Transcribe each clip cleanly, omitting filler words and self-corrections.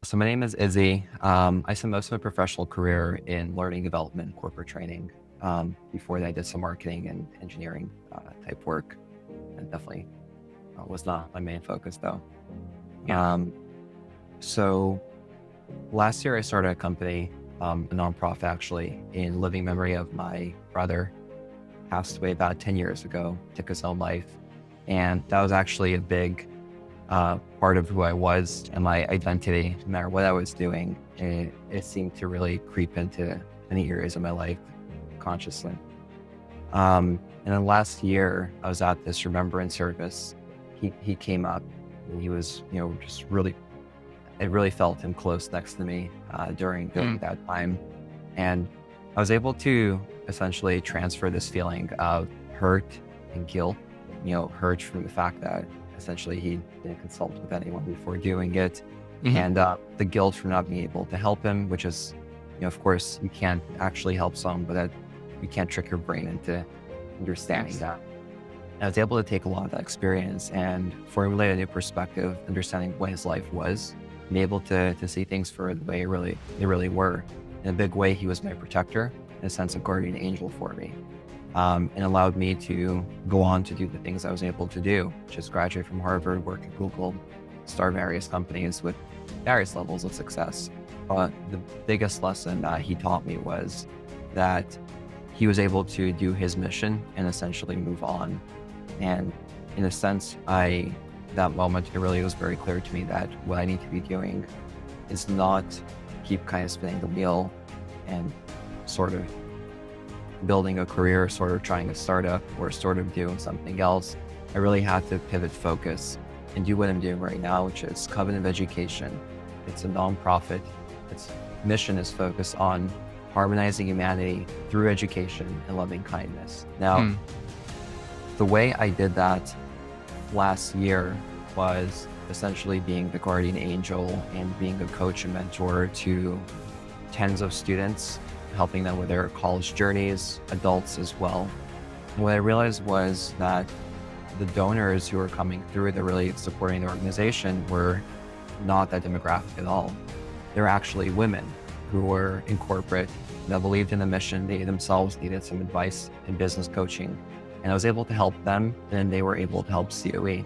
So my name is Izzy. I spent most of my professional career in learning development, corporate training. Before that, I did some marketing and engineering type work, and definitely was not my main focus though. Yeah. Um, so last year, I started a company, a nonprofit actually, in living memory of my brother. Passed away about 10 years ago, took his own life, and that was actually a big part of who I was and my identity. No matter what I was doing, it seemed to really creep into many areas of my life consciously. And then last year, I was at this remembrance service. He came up and he was, just really, it really felt him close next to me during Mm. that time. And I was able to essentially transfer this feeling of hurt and guilt, hurt from the fact that essentially he didn't consult with anyone before doing it. Mhm. And the guilt for not being able to help him, which is, of course, you can't actually help someone, but that you can't trick your brain into understanding Yes. that. I was able to take a lot of that experience and formulate a new perspective, understanding what his life was, and able to see things for the way they really were. In a big way, he was my protector, in a sense, a guardian angel for me, and allowed me to go on to do the things I was able to do, which is graduate from Harvard, work at Google, start various companies with various levels of success. But the biggest lesson that he taught me was that he was able to do his mission and essentially move on. And in a sense, that moment, it really was very clear to me that what I need to be doing is not keep kind of spinning the wheel and sort of building a career, sort of trying a startup or sort of doing something else. I really had to pivot focus and do what I'm doing right now, which is Covenant of Education. It's a nonprofit. Its mission is focused on harmonizing humanity through education and loving kindness. Now, Mm. the way I did that last year was essentially being the guardian angel and being a coach and mentor to tens of students, helping them with their college journeys, adults as well. And what I realized was that the donors who were coming through that really supporting the organization were not that demographic at all. They're actually women who were in corporate that believed in the mission. They themselves needed some advice and business coaching. And I was able to help them, and they were able to help COE.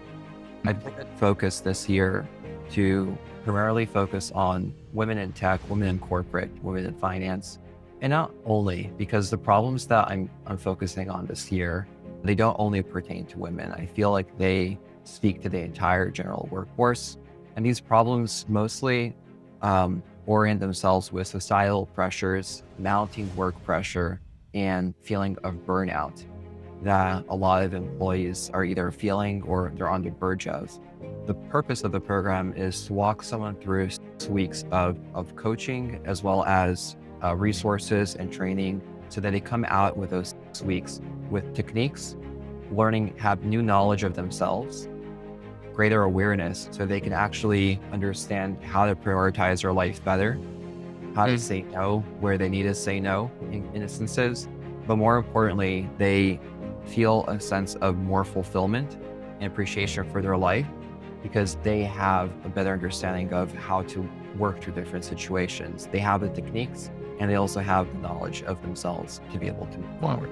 I Mm. put focus this year to primarily focus on women in tech, women in corporate, women in finance. And not only because the problems that I'm focusing on this year, they don't only pertain to women. I feel like they speak to the entire general workforce. And these problems mostly orient themselves with societal pressures, mounting work pressure, and feeling of burnout that a lot of employees are either feeling or they're on the verge of. The purpose of the program is to walk someone through 6 weeks of coaching as well as resources and training so that they come out with those 6 weeks with techniques, learning, have new knowledge of themselves, greater awareness so they can actually understand how to prioritize their life better, how to Mm. say no where they need to say no in instances. But more importantly, they feel a sense of more fulfillment and appreciation for their life because they have a better understanding of how to work through different situations. They have the techniques and they also have the knowledge of themselves to be able to move Mm. forward.